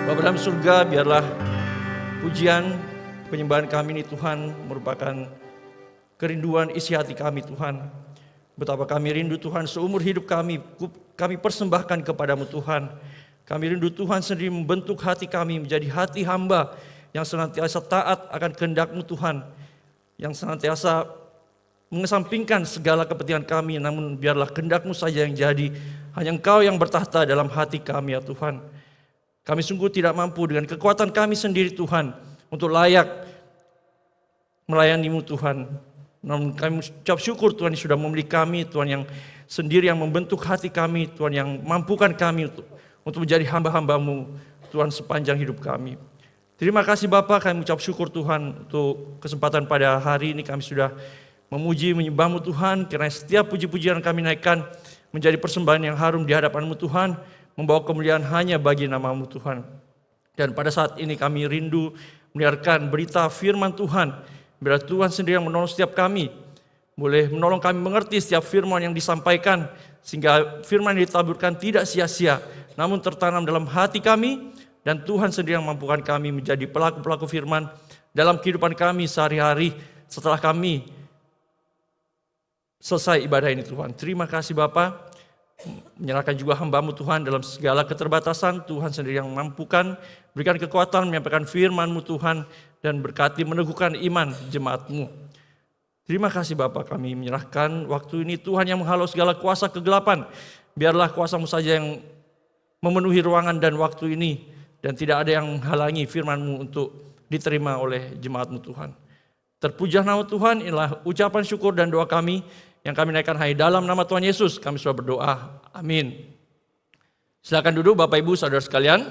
Bapa dalam surga, biarlah pujian penyembahan kami ini Tuhan merupakan kerinduan isi hati kami Tuhan. Betapa kami rindu Tuhan seumur hidup kami persembahkan kepadamu Tuhan. Kami rindu Tuhan sendiri membentuk hati kami menjadi hati hamba yang senantiasa taat akan kehendak-Mu Tuhan. Yang senantiasa mengesampingkan segala kepentingan kami, namun biarlah kehendak-Mu saja yang jadi. Hanya Engkau yang bertahta dalam hati kami ya Tuhan. Kami sungguh tidak mampu dengan kekuatan kami sendiri Tuhan untuk layak melayani-Mu Tuhan. Namun kami ucap syukur Tuhan yang sudah memilih kami, Tuhan yang sendiri yang membentuk hati kami, Tuhan yang mampukan kami untuk menjadi hamba-hamba-Mu Tuhan sepanjang hidup kami. Terima kasih Bapa, kami ucap syukur Tuhan untuk kesempatan pada hari ini kami sudah memuji menyembah-Mu Tuhan, karena setiap puji-pujian kami naikkan menjadi persembahan yang harum di hadapan-Mu Tuhan, membawa kemuliaan hanya bagi nama-Mu Tuhan. Dan pada saat ini kami rindu mendengarkan berita firman Tuhan. Biar Tuhan sendiri yang menolong setiap kami, boleh menolong kami mengerti setiap firman yang disampaikan, sehingga firman yang ditaburkan tidak sia-sia, namun tertanam dalam hati kami, dan Tuhan sendiri yang mampukan kami menjadi pelaku-pelaku firman dalam kehidupan kami sehari-hari setelah kami selesai ibadah ini Tuhan. Terima kasih Bapa. Menyerahkan juga hamba-Mu Tuhan dalam segala keterbatasan, Tuhan sendiri yang mampukan, berikan kekuatan menyampaikan firman-Mu Tuhan, dan berkati meneguhkan iman jemaat-Mu. Terima kasih Bapa, kami menyerahkan waktu ini Tuhan yang menghalau segala kuasa kegelapan. Biarlah kuasa-Mu saja yang memenuhi ruangan dan waktu ini, dan tidak ada yang menghalangi firman-Mu untuk diterima oleh jemaat-Mu Tuhan. Terpujilah nama Tuhan, inilah ucapan syukur dan doa kami yang kami naikkan hanya dalam nama Tuhan Yesus. Kami sudah berdoa. Amin. Silakan duduk Bapak Ibu Saudara sekalian.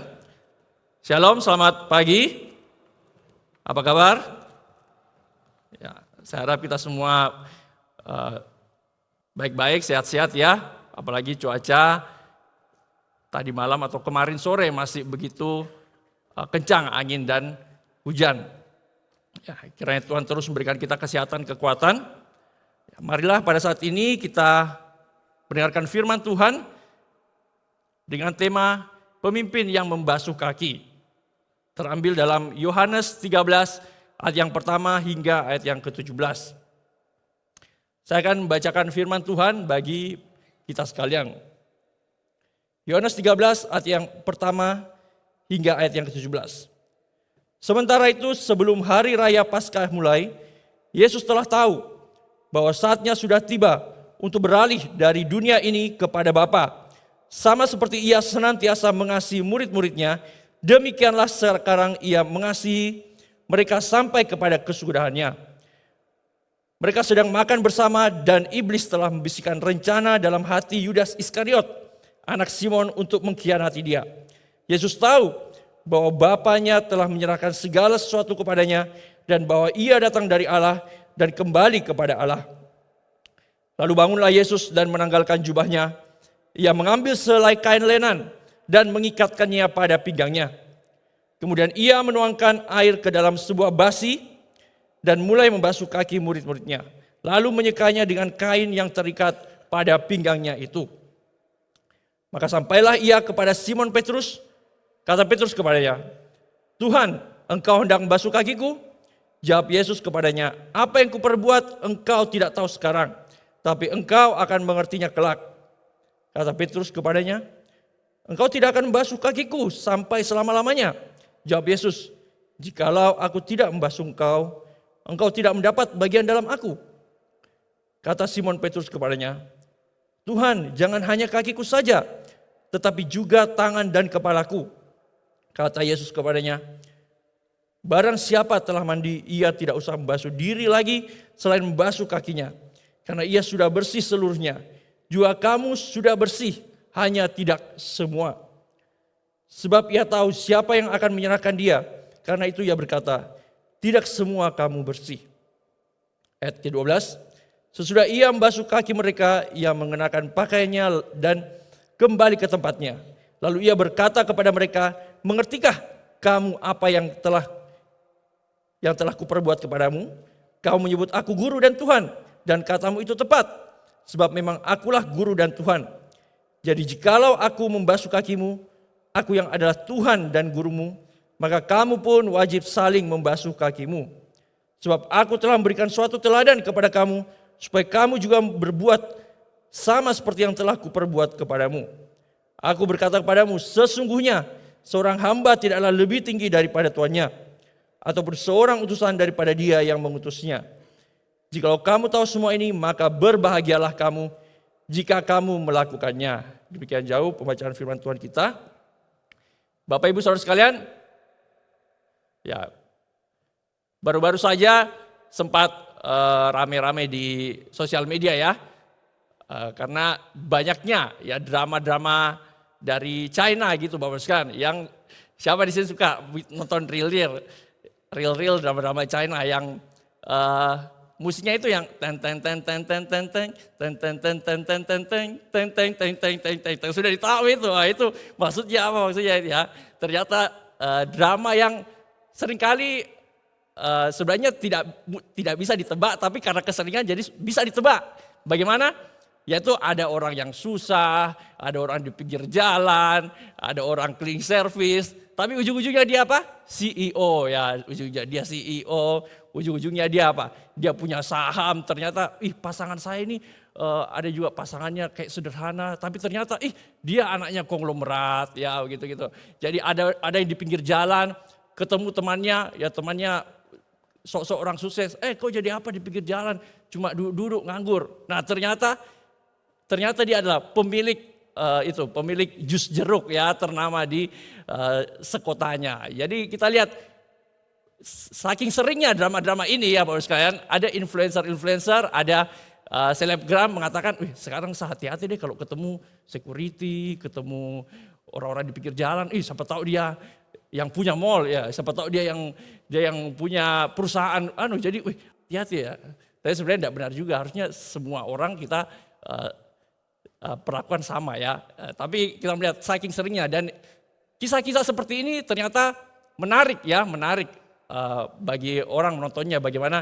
Shalom, selamat pagi. Apa kabar? Ya, saya harap kita semua baik-baik, sehat-sehat ya. Apalagi cuaca tadi malam atau kemarin sore masih begitu kencang angin dan hujan. Ya, kiranya Tuhan terus memberikan kita kesehatan, kekuatan. Ya, marilah pada saat ini kita mendengarkan firman Tuhan dengan tema pemimpin yang membasuh kaki. Terambil dalam Yohanes 13 ayat yang pertama hingga ayat yang ke-17. Saya akan membacakan firman Tuhan bagi kita sekalian. Yohanes 13 ayat yang pertama hingga ayat yang ke-17. Sementara itu sebelum hari raya Paskah mulai, Yesus telah tahu bahwa saatnya sudah tiba untuk beralih dari dunia ini kepada Bapa. Sama seperti Ia senantiasa mengasihi murid-muridnya, demikianlah sekarang Ia mengasihi mereka sampai kepada kesudahannya. Mereka sedang makan bersama dan iblis telah membisikkan rencana dalam hati Yudas Iskariot, anak Simon, untuk mengkhianati Dia. Yesus tahu bahwa Bapanya telah menyerahkan segala sesuatu kepadanya dan bahwa Ia datang dari Allah dan kembali kepada Allah. Lalu bangunlah Yesus dan menanggalkan jubahnya. Ia mengambil selai kain lenan dan mengikatkannya pada pinggangnya. Kemudian Ia menuangkan air ke dalam sebuah basi dan mulai membasuh kaki murid-muridnya. Lalu menyekanya dengan kain yang terikat pada pinggangnya itu. Maka sampailah Ia kepada Simon Petrus. Kata Petrus kepadanya, "Tuhan, Engkau hendak membasuh kakiku?" Jawab Yesus kepadanya, "Apa yang kuperbuat engkau tidak tahu sekarang, tapi engkau akan mengertinya kelak." Kata Petrus kepadanya, "Engkau tidak akan membasuh kakiku sampai selama-lamanya." Jawab Yesus, "Jikalau aku tidak membasuh engkau, engkau tidak mendapat bagian dalam aku." Kata Simon Petrus kepadanya, "Tuhan, jangan hanya kakiku saja, tetapi juga tangan dan kepalaku." Kata Yesus kepadanya, "Barang siapa telah mandi, ia tidak usah membasuh diri lagi selain membasuh kakinya, karena ia sudah bersih seluruhnya. Juga kamu sudah bersih, hanya tidak semua. Sebab ia tahu siapa yang akan menyerahkan dia, karena itu ia berkata, tidak semua kamu bersih." Ayat ke-12, sesudah ia membasuh kaki mereka, ia mengenakan pakaiannya dan kembali ke tempatnya. Lalu ia berkata kepada mereka, "Mengertikah kamu apa yang telah kuperbuat kepadamu? Kau menyebut aku guru dan Tuhan, dan katamu itu tepat, sebab memang akulah guru dan Tuhan. Jadi jikalau aku membasuh kakimu, aku yang adalah Tuhan dan gurumu, maka kamu pun wajib saling membasuh kakimu. Sebab aku telah memberikan suatu teladan kepada kamu, supaya kamu juga berbuat sama seperti yang telah kuperbuat kepadamu. Aku berkata kepadamu, sesungguhnya seorang hamba tidaklah lebih tinggi daripada tuannya, ataupun seorang utusan daripada dia yang mengutusnya. Jikalau kamu tahu semua ini, maka berbahagialah kamu jika kamu melakukannya. Demikian jauh pembacaan firman Tuhan kita. Bapak Ibu Saudara sekalian, ya baru-baru saja sempat rame-rame di sosial media ya, karena banyaknya ya drama-drama dari China gitu Bapak sekalian. Yang siapa di sini suka nonton real drama-drama China yang musiknya itu yang ten ten ten ten ten ten ten ten ten ten ten ten ten ten ten ten ten ten ten sudah ditahu itu. Wah, itu maksudnya apa maksudnya ya? Ternyata drama yang seringkali sebenarnya tidak bisa ditebak, tapi karena keseringan jadi bisa ditebak. Bagaimana? Yaitu ada orang yang susah, ada orang di pinggir jalan, ada orang cleaning service, tapi ujung-ujungnya dia apa? CEO ya, ujung-ujungnya dia CEO, ujung-ujungnya dia apa? Dia punya saham, ternyata pasangan saya ini ada juga pasangannya kayak sederhana, tapi ternyata dia anaknya konglomerat ya gitu-gitu. Jadi ada yang di pinggir jalan, ketemu temannya, ya temannya sok-sok orang sukses, kok jadi apa di pinggir jalan, cuma duduk nganggur. Nah ternyata dia adalah pemilik pemilik jus jeruk ya, ternama di sekotanya. Jadi kita lihat saking seringnya drama-drama ini ya Bapak sekalian, ada influencer, ada selebgram mengatakan, sekarang hati-hati deh kalau ketemu security, ketemu orang-orang di pinggir jalan, siapa tahu dia yang punya mall ya, siapa tahu dia yang punya perusahaan, jadi hati-hati ya. Tapi sebenarnya tidak benar juga, harusnya semua orang kita perlakuan sama ya. Tapi kita melihat saking seringnya, dan kisah-kisah seperti ini ternyata menarik bagi orang menontonnya. Bagaimana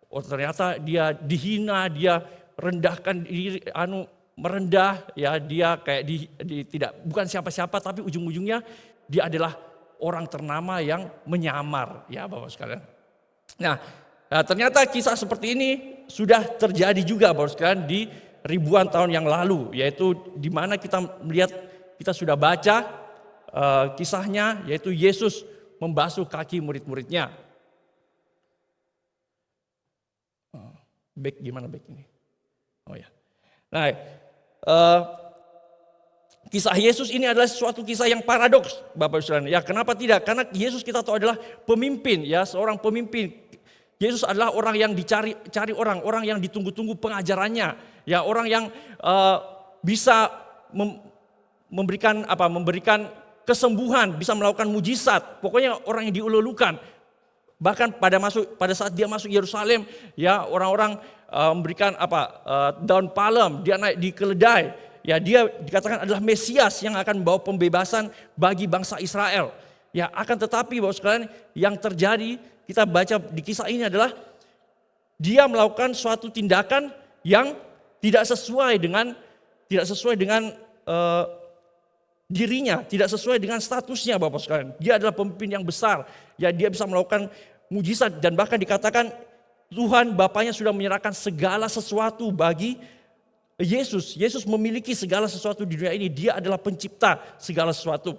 ternyata dia dihina, dia rendahkan diri, merendah ya, dia kayak tidak bukan siapa-siapa, tapi ujung-ujungnya dia adalah orang ternama yang menyamar ya Bapak sekalian. Nah, ternyata kisah seperti ini sudah terjadi juga Bapak sekalian di ribuan tahun yang lalu, yaitu di mana kita melihat, kita sudah baca kisahnya, yaitu Yesus membasuh kaki murid-muridnya. Back gimana back ini? Oh ya. Nah, kisah Yesus ini adalah suatu kisah yang paradoks, Bapak Saudara. Ya, kenapa tidak? Karena Yesus kita tahu adalah pemimpin, ya, seorang pemimpin. Yesus adalah orang yang dicari orang yang ditunggu-tunggu pengajarannya. Ya, orang yang bisa memberikan kesembuhan, bisa melakukan mujizat. Pokoknya orang yang diululukan. Bahkan pada saat dia masuk Yerusalem, ya, orang-orang memberikan daun palem, dia naik di keledai. Ya, dia dikatakan adalah Mesias yang akan membawa pembebasan bagi bangsa Israel. Ya, akan tetapi Bapak sekalian, yang terjadi kita baca di kisah ini adalah dia melakukan suatu tindakan yang tidak sesuai dengan dirinya, tidak sesuai dengan statusnya Bapak sekalian. Dia adalah pemimpin yang besar, ya, dia bisa melakukan mujizat, dan bahkan dikatakan Tuhan Bapaknya sudah menyerahkan segala sesuatu bagi Yesus. Yesus memiliki segala sesuatu di dunia ini, dia adalah pencipta segala sesuatu.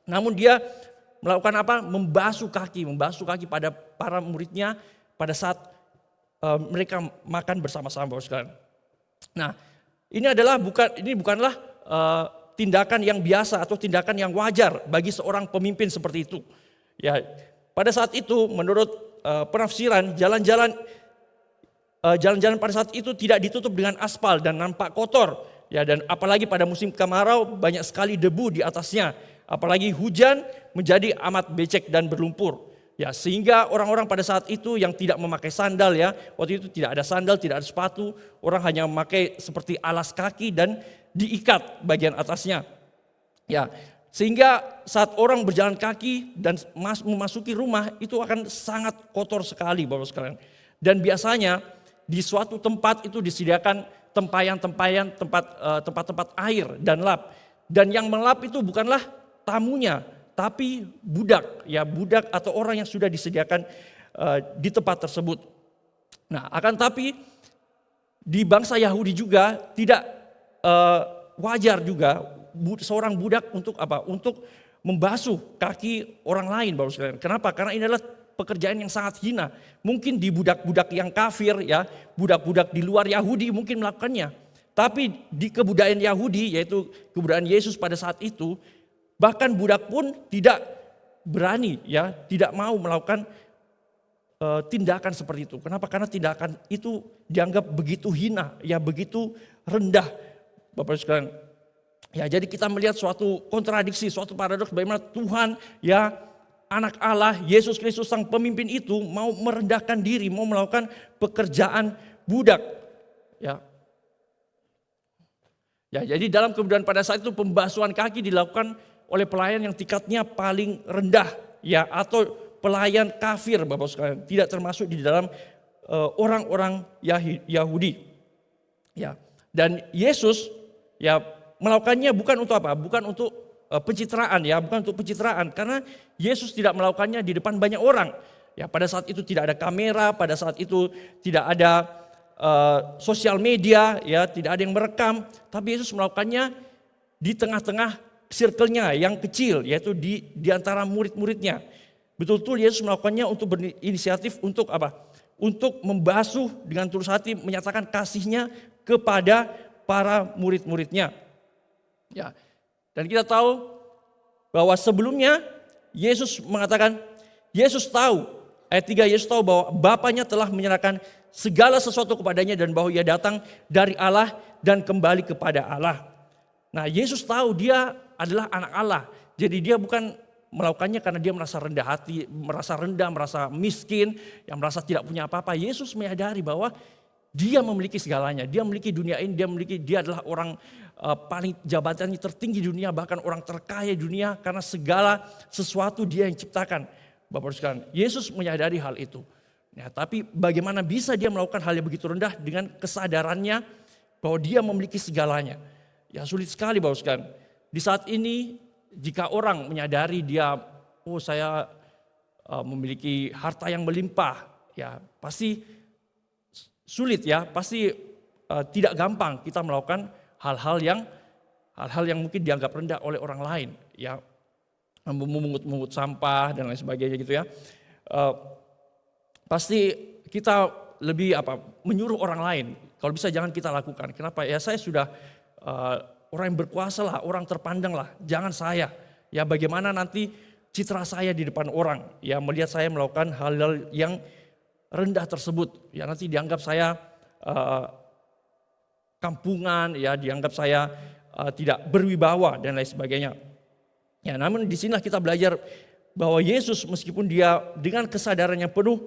Namun dia melakukan apa? Membasuh kaki pada para muridnya pada saat mereka makan bersama-sama Bapak sekalian. Nah, ini bukanlah tindakan yang biasa atau tindakan yang wajar bagi seorang pemimpin seperti itu. Ya, pada saat itu menurut penafsiran, jalan-jalan pada saat itu tidak ditutup dengan aspal dan nampak kotor. Ya, dan apalagi pada musim kemarau banyak sekali debu di atasnya. Apalagi hujan menjadi amat becek dan berlumpur. Ya, sehingga orang-orang pada saat itu yang tidak memakai sandal, ya, waktu itu tidak ada sandal, tidak ada sepatu, orang hanya memakai seperti alas kaki dan diikat bagian atasnya. Ya, sehingga saat orang berjalan kaki dan memasuki rumah itu akan sangat kotor sekali Bapak sekalian. Dan biasanya di suatu tempat itu disediakan tempat-tempat air dan lap. Dan yang melap itu bukanlah tamunya, tapi budak, ya budak atau orang yang sudah disediakan di tempat tersebut. Nah, akan tapi di bangsa Yahudi juga tidak wajar juga seorang budak untuk apa? Untuk membasuh kaki orang lain, Bapak sekalian. Kenapa? Karena ini adalah pekerjaan yang sangat hina. Mungkin di budak-budak yang kafir, ya, budak-budak di luar Yahudi mungkin melakukannya. Tapi di kebudayaan Yahudi, yaitu kebudayaan Yesus pada saat itu, bahkan budak pun tidak berani, ya, tidak mau melakukan tindakan seperti itu. Kenapa? Karena tindakan itu dianggap begitu hina, ya, begitu rendah, Bapak sekalian. Ya, jadi kita melihat suatu kontradiksi, suatu paradoks bagaimana Tuhan, ya, Anak Allah, Yesus Kristus sang pemimpin itu mau merendahkan diri, mau melakukan pekerjaan budak. Ya. Ya, jadi dalam kebudayaan pada saat itu pembasuhan kaki dilakukan oleh pelayan yang tingkatnya paling rendah, ya, atau pelayan kafir, Bapak sekalian, tidak termasuk di dalam orang-orang Yahudi. Ya. Dan Yesus, ya, melakukannya bukan untuk apa? Bukan untuk pencitraan, ya, bukan untuk pencitraan, karena Yesus tidak melakukannya di depan banyak orang. Ya, pada saat itu tidak ada kamera, pada saat itu tidak ada sosial media, ya, tidak ada yang merekam, tapi Yesus melakukannya di tengah-tengah circle-nya yang kecil, yaitu di antara murid-muridnya. Betul-betul Yesus melakukannya untuk berinisiatif untuk apa? Untuk membasuh dengan tulus hati, menyatakan kasihnya kepada para murid-muridnya. Ya. Dan kita tahu bahwa sebelumnya Yesus mengatakan, Yesus tahu, ayat 3, Yesus tahu bahwa Bapanya telah menyerahkan segala sesuatu kepadanya dan bahwa ia datang dari Allah dan kembali kepada Allah. Nah, Yesus tahu dia adalah anak Allah. Jadi dia bukan melakukannya karena dia merasa rendah hati, merasa rendah, merasa miskin, yang merasa tidak punya apa-apa. Yesus menyadari bahwa dia memiliki segalanya. Dia memiliki dunia ini, dia adalah orang paling jabatannya tertinggi di dunia, bahkan orang terkaya di dunia karena segala sesuatu dia yang ciptakan. Bapak sekalian, Yesus menyadari hal itu. Ya, tapi bagaimana bisa dia melakukan hal yang begitu rendah dengan kesadarannya bahwa dia memiliki segalanya? Ya, sulit sekali, Bapak sekalian. Di saat ini jika orang menyadari dia, oh saya memiliki harta yang melimpah, ya pasti sulit, ya, pasti tidak gampang kita melakukan hal-hal yang mungkin dianggap rendah oleh orang lain, ya, memungut sampah dan lain sebagainya gitu, ya. Pasti kita lebih menyuruh orang lain, kalau bisa jangan kita lakukan. Kenapa? Ya saya sudah orang yang berkuasa lah, orang terpandang lah, jangan saya. Ya bagaimana nanti citra saya di depan orang, ya melihat saya melakukan hal-hal yang rendah tersebut, ya nanti dianggap saya kampungan, ya dianggap saya tidak berwibawa dan lain sebagainya. Ya, namun di sinilah kita belajar bahwa Yesus meskipun dia dengan kesadaran yang penuh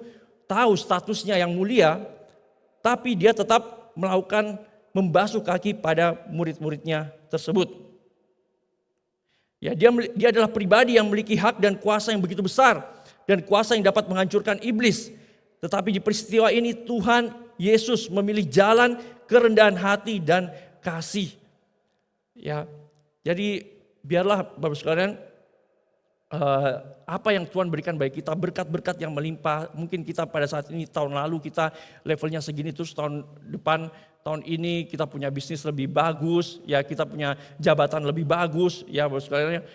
tahu statusnya yang mulia, tapi dia tetap melakukan membasuh kaki pada murid-muridnya tersebut. Ya, dia adalah pribadi yang memiliki hak dan kuasa yang begitu besar dan kuasa yang dapat menghancurkan iblis. Tetapi di peristiwa ini Tuhan Yesus memilih jalan kerendahan hati dan kasih. Ya, jadi biarlah Bapak sekalian, apa yang Tuhan berikan bagi kita, berkat-berkat yang melimpah. Mungkin kita pada saat ini, tahun lalu kita levelnya segini, terus tahun depan, tahun ini kita punya bisnis lebih bagus, ya kita punya jabatan lebih bagus, ya Bapak sekalian.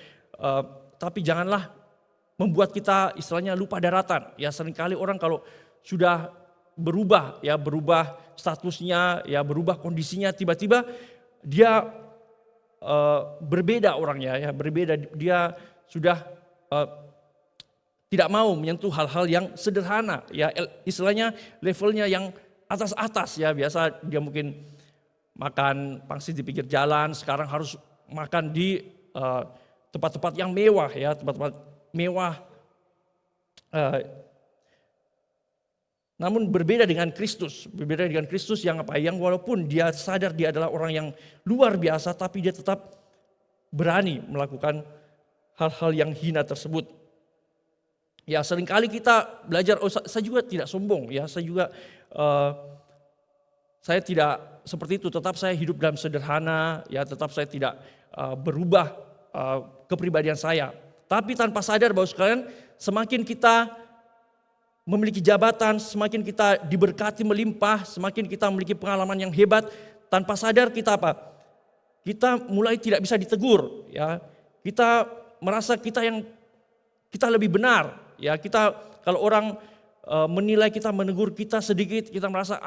Tapi janganlah membuat kita istilahnya lupa daratan. Ya seringkali orang kalau sudah berubah, ya berubah statusnya, ya berubah kondisinya, tiba-tiba dia berbeda orangnya, ya berbeda, dia sudah tidak mau menyentuh hal-hal yang sederhana, ya istilahnya levelnya yang atas-atas, ya biasa dia mungkin makan pangsit di pinggir jalan, sekarang harus makan di tempat-tempat yang mewah, ya tempat-tempat mewah. Namun berbeda dengan Kristus, yang yang walaupun dia sadar dia adalah orang yang luar biasa, tapi dia tetap berani melakukan hal-hal yang hina tersebut. Ya seringkali kita belajar, oh saya juga tidak sombong, ya saya tidak seperti itu, tetap saya hidup dalam sederhana, ya tetap saya tidak berubah kepribadian saya. Tapi tanpa sadar Bapak sekalian, semakin kita memiliki jabatan, semakin kita diberkati melimpah, semakin kita memiliki pengalaman yang hebat, tanpa sadar kita apa? Kita mulai tidak bisa ditegur, ya. Kita merasa kita lebih benar, ya. Kita kalau orang menilai kita, menegur kita sedikit, kita merasa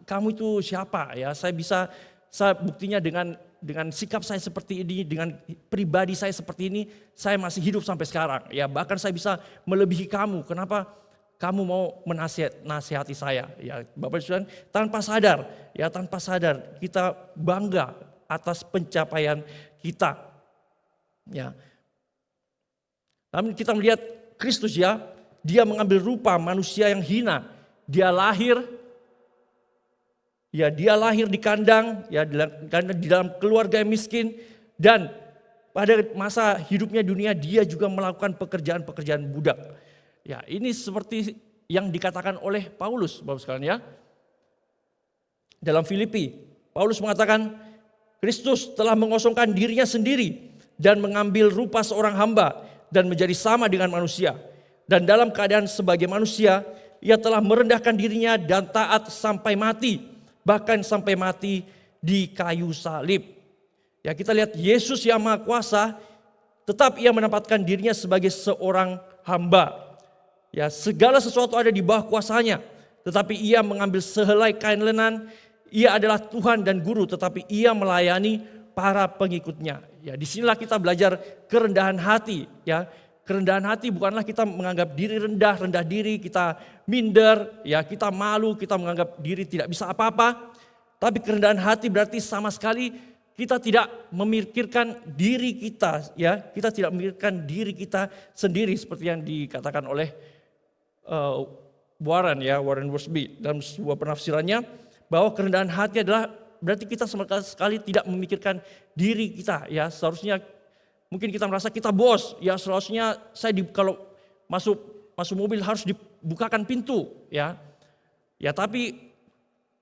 kamu itu siapa, ya. Saya buktinya dengan sikap saya seperti ini, dengan pribadi saya seperti ini, saya masih hidup sampai sekarang. Ya, bahkan saya bisa melebihi kamu. Kenapa kamu mau menasihati saya? Ya, Bapak Saudara, tanpa sadar kita bangga atas pencapaian kita. Ya. Namun kita melihat Kristus, ya, dia mengambil rupa manusia yang hina. Dia lahir di kandang, ya, di dalam keluarga yang miskin, dan pada masa hidupnya dunia dia juga melakukan pekerjaan-pekerjaan budak. Ya, ini seperti yang dikatakan oleh Paulus, Bapak sekalian, ya. Dalam Filipi, Paulus mengatakan, Kristus telah mengosongkan dirinya sendiri dan mengambil rupa seorang hamba dan menjadi sama dengan manusia. Dan dalam keadaan sebagai manusia, ia telah merendahkan dirinya dan taat sampai mati, bahkan sampai mati di kayu salib. Ya, kita lihat Yesus yang Maha Kuasa, tetap ia menempatkan dirinya sebagai seorang hamba. Ya, segala sesuatu ada di bawah kuasanya, tetapi ia mengambil sehelai kain lenan. Ia adalah Tuhan dan Guru, tetapi ia melayani para pengikutnya. Ya, disinilah kita belajar kerendahan hati. Ya, kerendahan hati bukanlah kita menganggap diri rendah diri, kita minder, ya, kita malu, kita menganggap diri tidak bisa apa-apa. Tapi kerendahan hati berarti sama sekali kita tidak memikirkan diri kita, ya, kita tidak memikirkan diri kita sendiri seperti yang dikatakan oleh Warren Wiersbe dalam sebuah penafsirannya, bahwa kerendahan hati adalah berarti kita sama sekali tidak memikirkan diri kita, ya. Seharusnya mungkin kita merasa kita bos, ya, seharusnya saya kalau masuk mobil harus dibukakan pintu, ya. Ya, tapi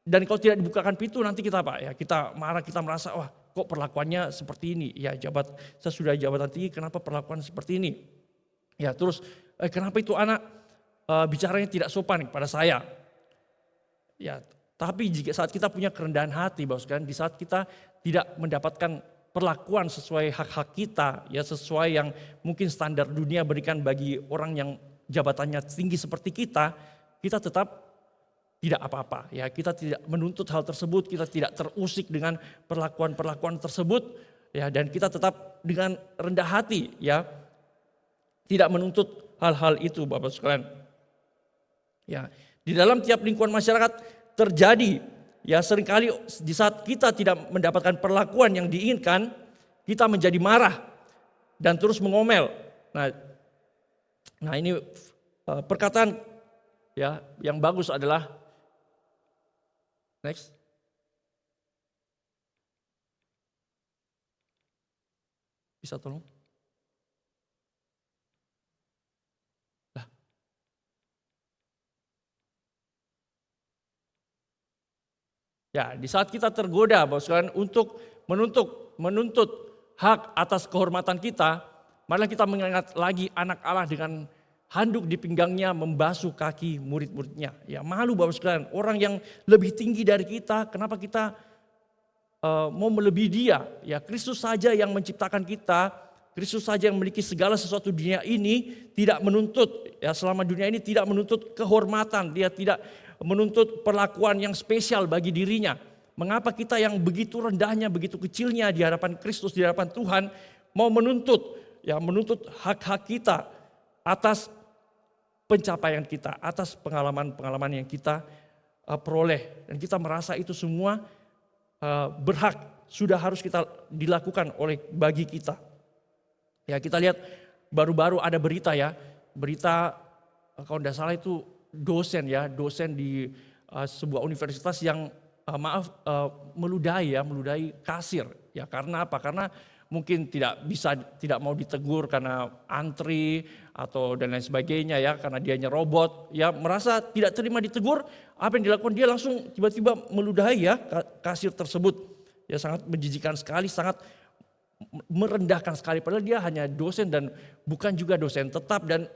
dan kalau tidak dibukakan pintu nanti kita apa? Ya, kita marah, kita merasa wah, kok perlakuannya seperti ini? Ya, saya sudah jabatan tinggi, kenapa perlakuan seperti ini? Ya, terus kenapa itu anak bicaranya tidak sopan kepada saya? Ya, tapi saat kita punya kerendahan hati, Bapak sekalian, di saat kita tidak mendapatkan perlakuan sesuai hak-hak kita, ya, sesuai yang mungkin standar dunia berikan bagi orang yang jabatannya tinggi seperti kita tetap tidak apa-apa, ya. Kita tidak menuntut hal tersebut, kita tidak terusik dengan perlakuan-perlakuan tersebut, ya, dan kita tetap dengan rendah hati, ya, tidak menuntut hal-hal itu, Bapak sekalian. Ya, di dalam tiap lingkungan masyarakat terjadi, ya, seringkali di saat kita tidak mendapatkan perlakuan yang diinginkan, kita menjadi marah dan terus mengomel. Nah ini perkataan, ya, yang bagus adalah next. Bisa tolong? Ya, di saat kita tergoda, Bapak sekalian, untuk menuntut hak atas kehormatan kita, marilah kita mengingat lagi anak Allah dengan handuk di pinggangnya membasuh kaki murid-muridnya. Ya, malu Bapak sekalian, orang yang lebih tinggi dari kita, kenapa kita mau melebihi dia? Ya, Kristus saja yang menciptakan kita, Kristus saja yang memiliki segala sesuatu dunia ini, tidak menuntut, ya, selama dunia ini tidak menuntut kehormatan, dia tidak menuntut perlakuan yang spesial bagi dirinya. Mengapa kita yang begitu rendahnya, begitu kecilnya di hadapan Kristus, di hadapan Tuhan, mau menuntut hak-hak kita atas pencapaian kita, atas pengalaman-pengalaman yang kita peroleh. Dan kita merasa itu semua berhak, sudah harus kita dilakukan bagi kita. Ya, kita lihat baru-baru ada berita, ya, berita kalau tidak salah itu dosen di sebuah universitas yang meludahi kasir, ya. Karena apa? Karena mungkin tidak mau ditegur karena antri atau dan lain sebagainya, ya, karena dia nyerobot, ya, merasa tidak terima ditegur, apa yang dilakukan, dia langsung tiba-tiba meludahi, ya, kasir tersebut. Ya, sangat menjijikan sekali, sangat merendahkan sekali. Padahal dia hanya dosen dan bukan juga dosen tetap dan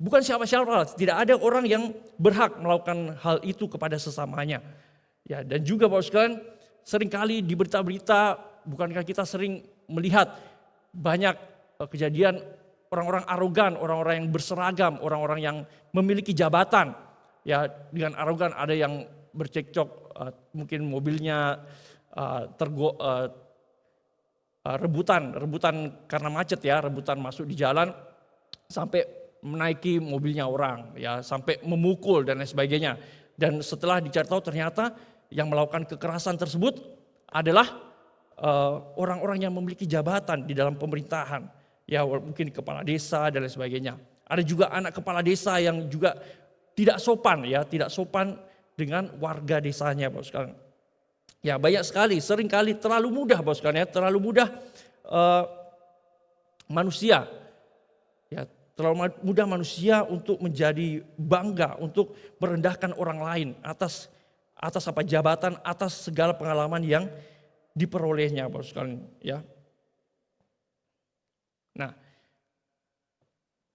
bukan siapa-siapa. Tidak ada orang yang berhak melakukan hal itu kepada sesamanya. Ya, dan juga Bapak sekalian, seringkali di berita-berita, bukankah kita sering melihat banyak kejadian orang-orang arogan, orang-orang yang berseragam, orang-orang yang memiliki jabatan. Ya, dengan arogan ada yang bercekcok, mungkin mobilnya rebutan karena macet ya, rebutan masuk di jalan sampai menaiki mobilnya orang, ya sampai memukul dan lain sebagainya. Dan setelah dicari tahu ternyata yang melakukan kekerasan tersebut adalah orang-orang yang memiliki jabatan di dalam pemerintahan, ya mungkin kepala desa dan lain sebagainya. Ada juga anak kepala desa yang juga tidak sopan, ya tidak sopan dengan warga desanya, Bapak sekalian. Ya banyak sekali, seringkali terlalu mudah Bapak sekalian, ya, terlalu mudah manusia, ya terlalu mudah manusia untuk menjadi bangga, untuk merendahkan orang lain atas apa jabatan, atas segala pengalaman yang diperolehnya Bapak sekalian, ya. Nah,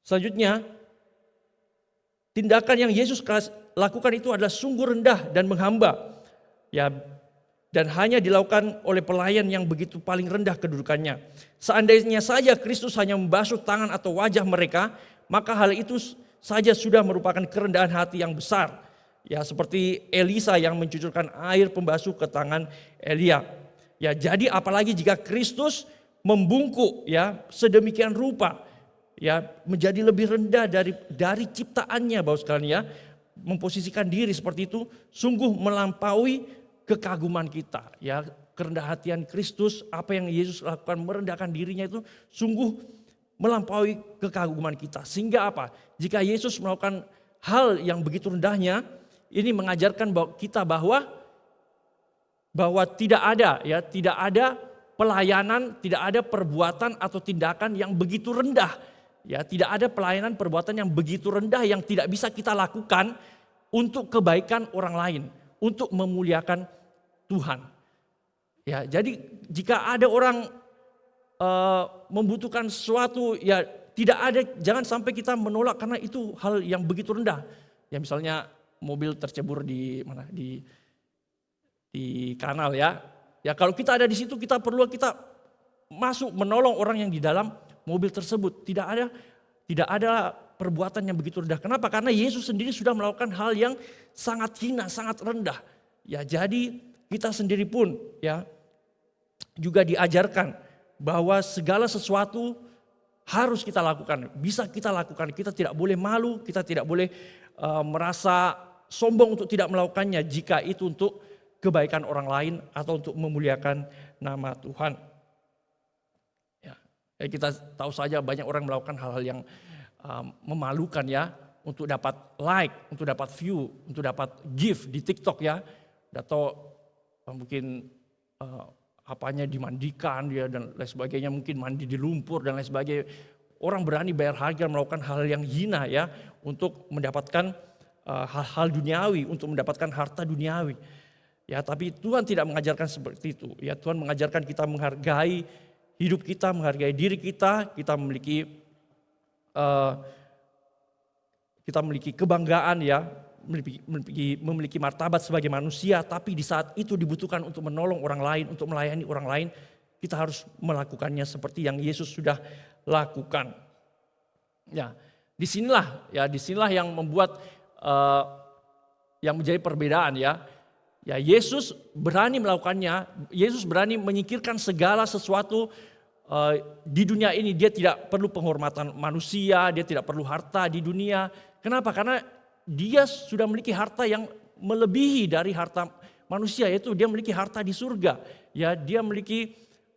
selanjutnya tindakan yang Yesus lakukan itu adalah sungguh rendah dan menghamba, ya. Dan hanya dilakukan oleh pelayan yang begitu paling rendah kedudukannya. Seandainya saja Kristus hanya membasuh tangan atau wajah mereka, maka hal itu saja sudah merupakan kerendahan hati yang besar. Ya seperti Elisa yang mencucurkan air pembasuh ke tangan Elia. Ya jadi apalagi jika Kristus membungkuk ya sedemikian rupa, ya menjadi lebih rendah dari ciptaannya Bapak sekalian, ya. Memposisikan diri seperti itu sungguh melampaui kekaguman kita, ya kerendah hatian Kristus, apa yang Yesus lakukan merendahkan dirinya itu sungguh melampaui kekaguman kita. Sehingga apa? Jika Yesus melakukan hal yang begitu rendahnya, ini mengajarkan kita bahwa tidak ada pelayanan, tidak ada perbuatan atau tindakan yang begitu rendah. Ya, tidak ada pelayanan perbuatan yang begitu rendah yang tidak bisa kita lakukan untuk kebaikan orang lain, untuk memuliakan Tuhan. Ya, jadi jika ada orang membutuhkan sesuatu, ya tidak ada, jangan sampai kita menolak karena itu hal yang begitu rendah. Ya misalnya mobil tercebur di kanal ya. Ya kalau kita ada di situ kita masuk menolong orang yang di dalam mobil tersebut. Tidak ada perbuatan yang begitu rendah. Kenapa? Karena Yesus sendiri sudah melakukan hal yang sangat hina, sangat rendah. Ya jadi kita sendiri pun ya juga diajarkan bahwa segala sesuatu harus kita lakukan, bisa kita lakukan. Kita tidak boleh malu, kita tidak boleh merasa sombong untuk tidak melakukannya jika itu untuk kebaikan orang lain atau untuk memuliakan nama Tuhan. Ya, kita tahu saja banyak orang melakukan hal-hal yang memalukan ya, untuk dapat like, untuk dapat view, untuk dapat gift di TikTok ya, atau mungkin apanya dimandikan dia dan lain sebagainya, mungkin mandi di lumpur dan lain sebagainya. Orang berani bayar harga melakukan hal yang hina ya untuk mendapatkan hal-hal duniawi, untuk mendapatkan harta duniawi. Ya, tapi Tuhan tidak mengajarkan seperti itu. Ya, Tuhan mengajarkan kita menghargai hidup kita, menghargai diri kita, kita memiliki kebanggaan ya, memiliki martabat sebagai manusia, tapi di saat itu dibutuhkan untuk menolong orang lain, untuk melayani orang lain, kita harus melakukannya seperti yang Yesus sudah lakukan. Ya, disinilah yang membuat yang menjadi perbedaan ya. Ya, Yesus berani melakukannya, Yesus berani menyingkirkan segala sesuatu di dunia ini. Dia tidak perlu penghormatan manusia, dia tidak perlu harta di dunia. Kenapa? Karena dia sudah memiliki harta yang melebihi dari harta manusia, yaitu dia memiliki harta di surga. Ya, dia memiliki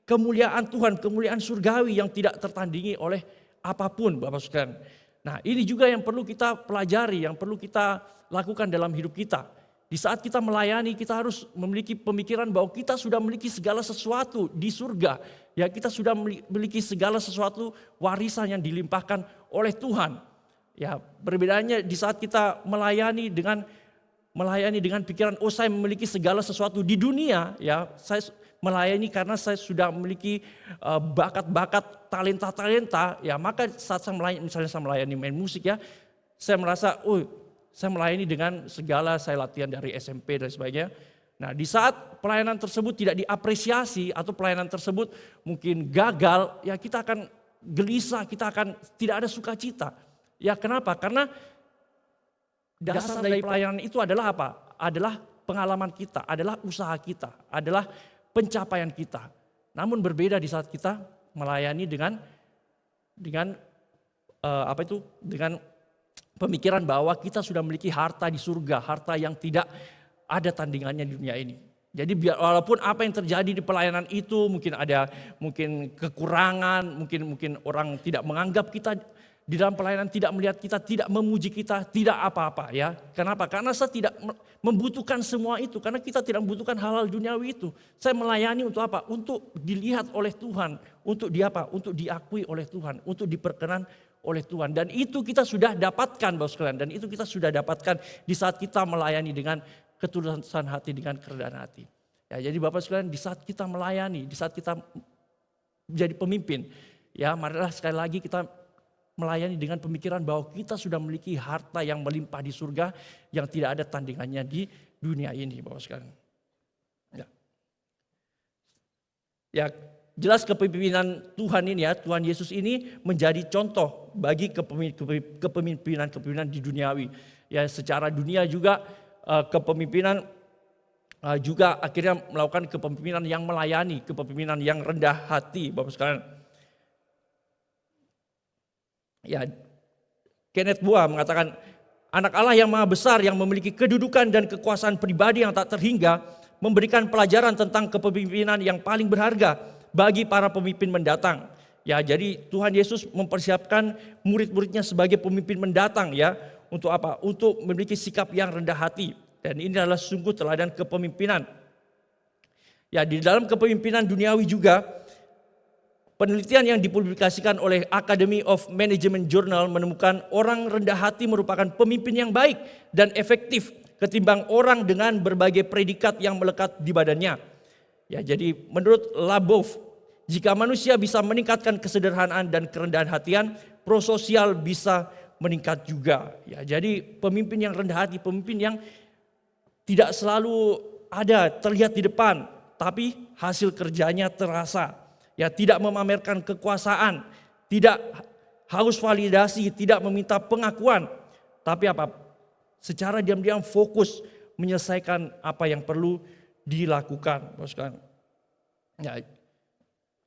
kemuliaan Tuhan, kemuliaan surgawi yang tidak tertandingi oleh apapun, Bapak sekalian. Nah, ini juga yang perlu kita pelajari, yang perlu kita lakukan dalam hidup kita. Di saat kita melayani, kita harus memiliki pemikiran bahwa kita sudah memiliki segala sesuatu di surga. Ya, kita sudah memiliki segala sesuatu warisan yang dilimpahkan oleh Tuhan. Ya, perbedaannya di saat kita melayani dengan pikiran, oh saya memiliki segala sesuatu di dunia, ya saya melayani karena saya sudah memiliki bakat-bakat, talenta-talenta, ya maka saat saya melayani, misalnya saya melayani main musik ya, saya merasa, saya melayani dengan segala, saya latihan dari SMP dan sebagainya. Nah di saat pelayanan tersebut tidak diapresiasi atau pelayanan tersebut mungkin gagal, ya kita akan gelisah, kita akan tidak ada sukacita. Ya kenapa? Karena dasar dari pelayanan itu adalah apa? Adalah pengalaman kita, adalah usaha kita, adalah pencapaian kita. Namun berbeda di saat kita melayani dengan dengan pemikiran bahwa kita sudah memiliki harta di surga, harta yang tidak ada tandingannya di dunia ini. Jadi walaupun apa yang terjadi di pelayanan itu mungkin ada kekurangan, mungkin orang tidak menganggap kita di dalam pelayanan, tidak melihat kita, tidak memuji kita, tidak apa-apa ya. Kenapa? Karena saya tidak membutuhkan semua itu, karena kita tidak membutuhkan hal-hal duniawi itu. Saya melayani untuk apa? Untuk dilihat oleh Tuhan, untuk Untuk diakui oleh Tuhan, untuk diperkenan oleh Tuhan. Dan itu kita sudah dapatkan Bapak sekalian, dan itu kita sudah dapatkan di saat kita melayani dengan ketulusan hati, dengan kerendahan hati. Ya, jadi Bapak sekalian, di saat kita melayani, di saat kita menjadi pemimpin, ya marilah sekali lagi kita melayani dengan pemikiran bahwa kita sudah memiliki harta yang melimpah di surga yang tidak ada tandingannya di dunia ini Bapak sekalian. Ya, jelas kepemimpinan Tuhan ini ya, Tuhan Yesus ini menjadi contoh bagi kepemimpinan di duniawi. Ya, secara dunia juga kepemimpinan juga akhirnya melakukan kepemimpinan yang melayani, kepemimpinan yang rendah hati Bapak sekalian. Ya, Kenneth Boa mengatakan, anak Allah yang maha besar yang memiliki kedudukan dan kekuasaan pribadi yang tak terhingga memberikan pelajaran tentang kepemimpinan yang paling berharga bagi para pemimpin mendatang. Ya, jadi Tuhan Yesus mempersiapkan murid-muridnya sebagai pemimpin mendatang ya, untuk apa? Untuk memiliki sikap yang rendah hati. Dan ini adalah sungguh teladan kepemimpinan. Ya, di dalam kepemimpinan duniawi juga, penelitian yang dipublikasikan oleh Academy of Management Journal menemukan orang rendah hati merupakan pemimpin yang baik dan efektif ketimbang orang dengan berbagai predikat yang melekat di badannya. Ya, jadi menurut Labov, jika manusia bisa meningkatkan kesederhanaan dan kerendahan hatian, prososial bisa meningkat juga. Ya, jadi pemimpin yang rendah hati, pemimpin yang tidak selalu ada terlihat di depan, tapi hasil kerjanya terasa. Ya, tidak memamerkan kekuasaan, tidak haus validasi, tidak meminta pengakuan, tapi apa? Secara diam-diam fokus menyelesaikan apa yang perlu dilakukan. Ya,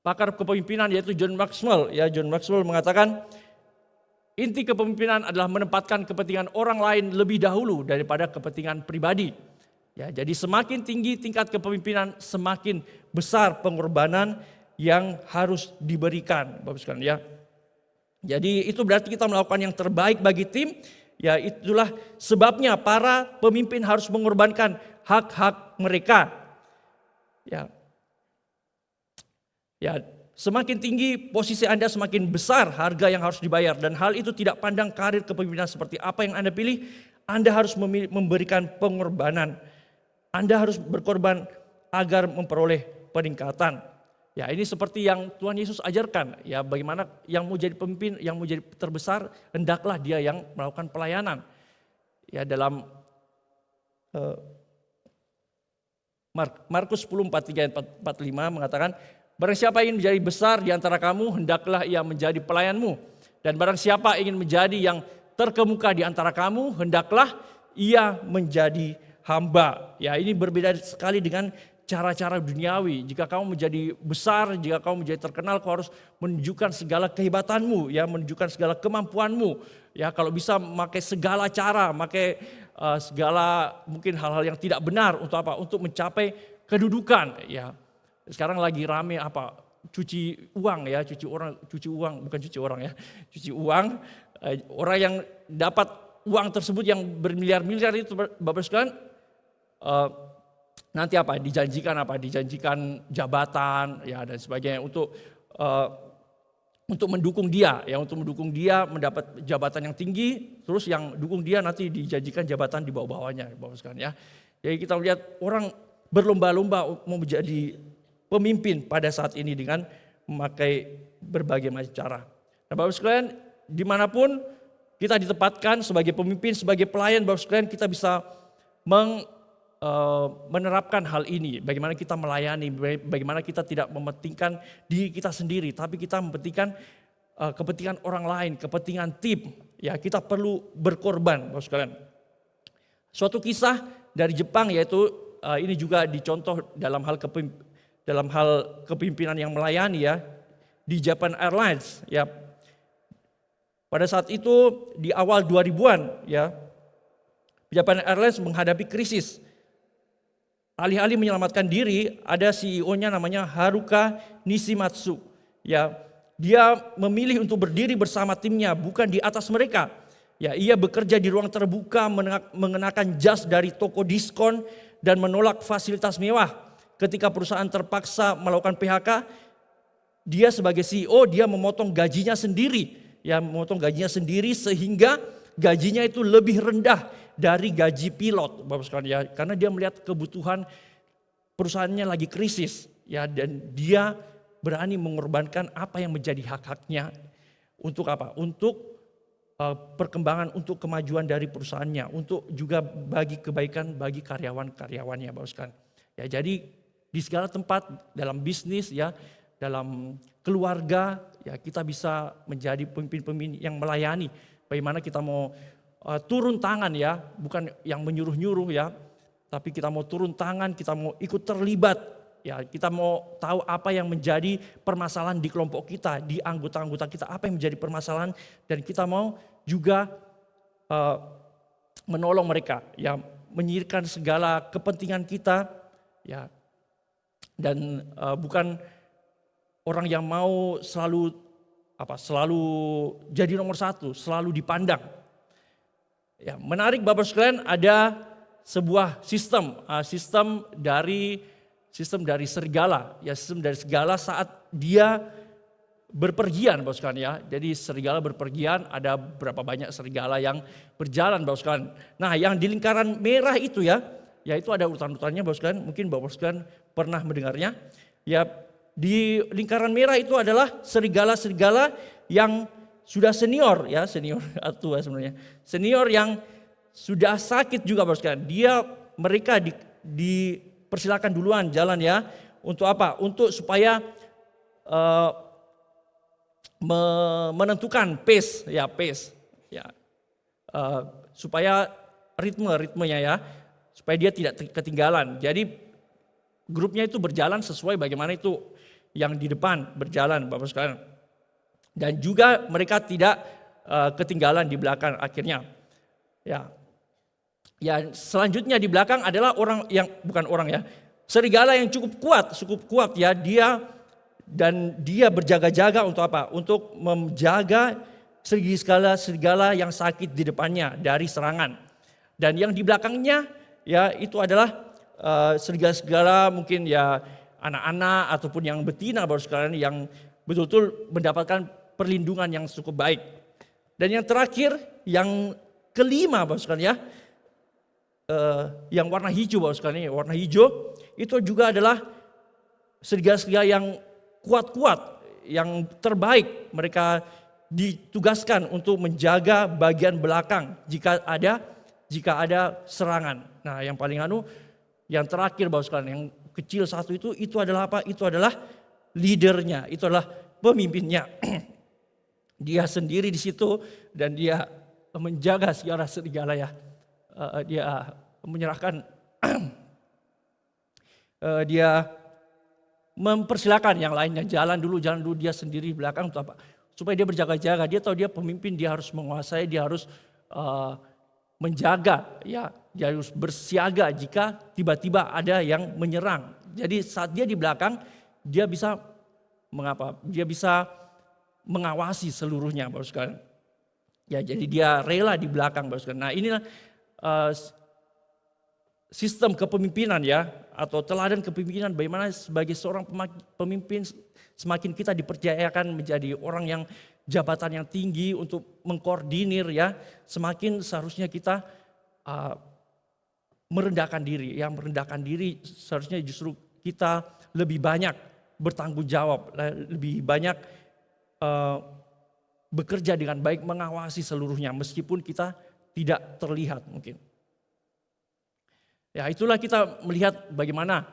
pakar kepemimpinan yaitu John Maxwell, ya John Maxwell mengatakan, inti kepemimpinan adalah menempatkan kepentingan orang lain lebih dahulu daripada kepentingan pribadi. Ya, jadi semakin tinggi tingkat kepemimpinan, semakin besar pengorbanan yang harus diberikan, Bapak sekalian ya. Jadi itu berarti kita melakukan yang terbaik bagi tim. Ya, itulah sebabnya para pemimpin harus mengorbankan hak-hak mereka. Ya. Ya, semakin tinggi posisi Anda, semakin besar harga yang harus dibayar. Dan hal itu tidak pandang karir kepemimpinan seperti apa yang Anda pilih. Anda harus memberikan pengorbanan. Anda harus berkorban agar memperoleh peningkatan. Ya, ini seperti yang Tuhan Yesus ajarkan. Ya, bagaimana yang mau jadi pemimpin, yang mau jadi terbesar, hendaklah dia yang melakukan pelayanan. Ya, dalam Markus 10:43-45 mengatakan, barang siapa ingin menjadi besar di antara kamu, hendaklah ia menjadi pelayanmu. Dan barang siapa ingin menjadi yang terkemuka di antara kamu, hendaklah ia menjadi hamba. Ya, ini berbeda sekali dengan cara-cara duniawi. Jika kamu menjadi besar, jika kamu menjadi terkenal, kau harus menunjukkan segala kehebatanmu, ya, menunjukkan segala kemampuanmu. Ya, kalau bisa memakai segala cara, memakai segala mungkin hal-hal yang tidak benar untuk apa? Untuk mencapai kedudukan. Ya, sekarang lagi rame apa? Cuci uang ya, cuci uang. Orang yang dapat uang tersebut yang bermiliar-miliar itu, Bapak sekalian, nanti apa? Dijanjikan jabatan ya dan sebagainya untuk mendukung dia, ya, untuk mendukung dia mendapat jabatan yang tinggi, terus yang dukung dia nanti dijanjikan jabatan di bawah-bawahnya, Bapak sekalian ya. Jadi kita melihat orang berlomba-lomba mau menjadi pemimpin pada saat ini dengan memakai berbagai macam cara. Nah, Bapak sekalian, dimanapun kita ditempatkan sebagai pemimpin, sebagai pelayan, Bapak sekalian, kita bisa menerapkan hal ini. Bagaimana kita melayani, bagaimana kita tidak mementingkan diri kita sendiri, tapi kita mementingkan kepentingan orang lain, kepentingan tim. Ya, kita perlu berkorban, Bapak sekalian. Suatu kisah dari Jepang, yaitu ini juga dicontoh dalam hal kepemimpinan yang melayani, ya, di Japan Airlines, ya. Pada saat itu di awal 2000-an, ya, Japan Airlines menghadapi krisis. Alih-alih menyelamatkan diri, ada CEO-nya namanya Haruka Nishimatsu. Ya, dia memilih untuk berdiri bersama timnya, bukan di atas mereka. Ya, ia bekerja di ruang terbuka, mengenakan jas dari toko diskon dan menolak fasilitas mewah. Ketika perusahaan terpaksa melakukan PHK, dia sebagai CEO, dia memotong gajinya sendiri. Ya, memotong gajinya sendiri sehingga gajinya itu lebih rendah dari gaji pilot, Bapak sekalian, ya, karena dia melihat kebutuhan perusahaannya lagi krisis, ya, dan dia berani mengorbankan apa yang menjadi hak-haknya untuk apa? Untuk perkembangan, untuk kemajuan dari perusahaannya, untuk juga bagi kebaikan bagi karyawan-karyawannya, Bapak sekalian. Ya, jadi di segala tempat dalam bisnis, ya, dalam keluarga, ya, kita bisa menjadi pemimpin-pemimpin yang melayani. Bagaimana kita mau turun tangan, ya, bukan yang menyuruh-nyuruh, ya, tapi kita mau turun tangan, kita mau ikut terlibat, ya, kita mau tahu apa yang menjadi permasalahan di kelompok kita, di anggota-anggota kita, apa yang menjadi permasalahan, dan kita mau juga menolong mereka, ya, menyingkirkan segala kepentingan kita, ya, dan bukan orang yang mau selalu jadi nomor satu, selalu dipandang. Ya, menarik Bapak sekalian, ada sebuah sistem dari serigala, ya, sistem dari serigala saat dia berpergian, Bapak sekalian, ya. Jadi serigala berpergian, ada berapa banyak serigala yang berjalan, Bapak sekalian. Nah, yang di lingkaran merah itu, ya, itu ada urutan-urutannya, Bapak sekalian. Mungkin Bapak sekalian pernah mendengarnya. Ya, di lingkaran merah itu adalah serigala-serigala yang sudah senior, ya, senior tua sebenarnya. Senior yang sudah sakit juga, Bapak sekalian. Mereka dipersilakan duluan jalan, ya. Untuk apa? Untuk supaya menentukan pace, ya, supaya ritmenya, ya, supaya dia tidak ketinggalan. Jadi grupnya itu berjalan sesuai bagaimana itu yang di depan berjalan, Bapak sekalian. Dan juga mereka tidak ketinggalan di belakang akhirnya. Ya, selanjutnya di belakang adalah serigala yang cukup kuat, ya, dia berjaga-jaga untuk apa? Untuk menjaga serigala yang sakit di depannya dari serangan. Dan yang di belakangnya, ya, itu adalah serigala-serigala mungkin, ya, anak-anak ataupun yang betina, Bapak sekalian, yang betul-betul mendapatkan perlindungan yang cukup baik. Dan yang terakhir, yang kelima, Bapak sekalian, ya, yang warna hijau, Bapak sekalian, warna hijau itu juga adalah serigala-serigala yang kuat-kuat, yang terbaik. Mereka ditugaskan untuk menjaga bagian belakang jika ada serangan. Nah, yang paling yang terakhir, Bapak sekalian, yang kecil satu itu adalah apa? Itu adalah leadernya, itu adalah pemimpinnya. Dia sendiri di situ dan dia menjaga segala serigala, ya. Dia menyerahkan, dia mempersilakan yang lainnya jalan dulu, dia sendiri di belakang untuk apa? Supaya dia berjaga-jaga. Dia tahu dia pemimpin, dia harus menguasai, dia harus menjaga, ya, dia harus bersiaga jika tiba-tiba ada yang menyerang. Jadi saat dia di belakang, dia bisa mengawasi seluruhnya, Bapak sekalian. Ya, jadi dia rela di belakang, Bapak sekalian. Nah, inilah sistem kepemimpinan, ya, atau teladan kepemimpinan. Bagaimana sebagai seorang pemimpin, semakin kita dipercayakan menjadi orang yang jabatan yang tinggi untuk mengkoordinir, ya, semakin seharusnya kita merendahkan diri. Yang merendahkan diri seharusnya justru kita lebih banyak bertanggung jawab, lebih banyak bekerja dengan baik, mengawasi seluruhnya meskipun kita tidak terlihat mungkin. Ya, itulah kita melihat bagaimana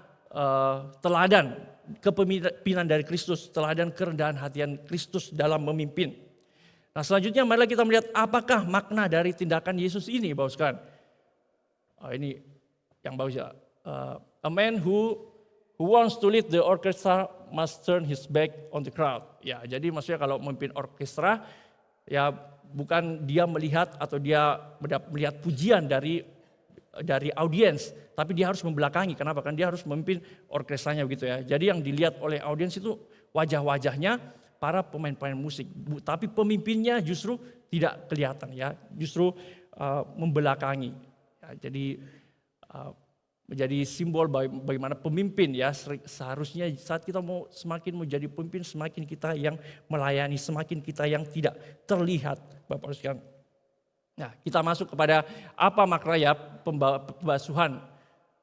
teladan kepemimpinan dari Kristus, teladan kerendahan hatian Kristus dalam memimpin. Nah, selanjutnya marilah kita melihat apakah makna dari tindakan Yesus ini, Bapak sekalian. Ini yang bagus ya. A man who wants to lead the orchestra must turn his back on the crowd. Ya, jadi maksudnya kalau memimpin orkestra, ya bukan dia melihat atau dia melihat pujian dari audiens, tapi dia harus membelakangi. Kenapa? Kan dia harus memimpin orkestranya begitu ya. Jadi yang dilihat oleh audiens itu wajah-wajahnya para pemain-pemain musik, tapi pemimpinnya justru tidak kelihatan ya, justru membelakangi. Ya, jadi menjadi simbol bagaimana pemimpin ya, seharusnya saat kita semakin menjadi pemimpin, semakin kita yang melayani, semakin kita yang tidak terlihat, Bapak sekalian. Nah, kita masuk kepada apa makna ya pembasuhan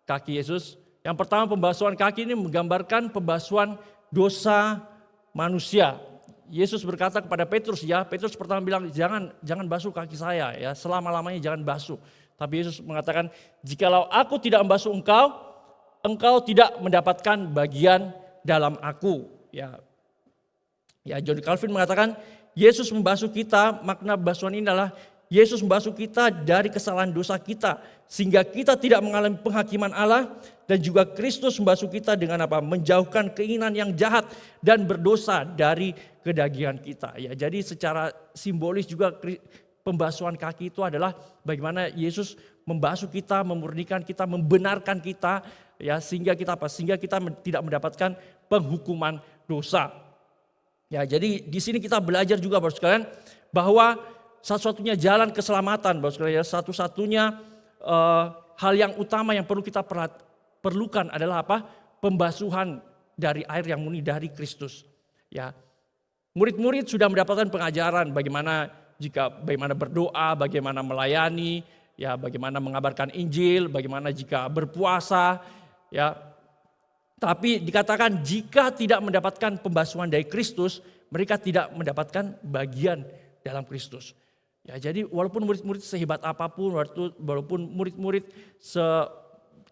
kaki Yesus. Yang pertama, pembasuhan kaki ini menggambarkan pembasuhan dosa manusia. Yesus berkata kepada Petrus ya, Petrus pertama bilang jangan basuh kaki saya ya, selama-lamanya jangan basuh. Tapi Yesus mengatakan, jikalau aku tidak membasuh engkau tidak mendapatkan bagian dalam aku. Ya, John Calvin mengatakan Yesus membasuh kita, makna basuhan ini adalah Yesus membasuh kita dari kesalahan dosa kita sehingga kita tidak mengalami penghakiman Allah, dan juga Kristus membasuh kita dengan apa? Menjauhkan keinginan yang jahat dan berdosa dari kedagingan kita. Ya, jadi secara simbolis juga pembasuhan kaki itu adalah bagaimana Yesus membasuh kita, memurnikan kita, membenarkan kita ya, sehingga kita apa? Sehingga kita tidak mendapatkan penghukuman dosa. Ya, jadi di sini kita belajar juga Bapak sekalian bahwa satu-satunya jalan keselamatan, Bapak sekalian, satu-satunya hal yang utama yang perlu kita perlukan adalah apa? Pembasuhan dari air yang murni dari Kristus. Ya, murid-murid sudah mendapatkan pengajaran bagaimana berdoa, bagaimana melayani, ya, bagaimana mengabarkan Injil, bagaimana jika berpuasa, ya. Tapi dikatakan jika tidak mendapatkan pembasuhan dari Kristus, mereka tidak mendapatkan bagian dalam Kristus. Ya, jadi walaupun murid-murid sehebat apapun, walaupun murid-murid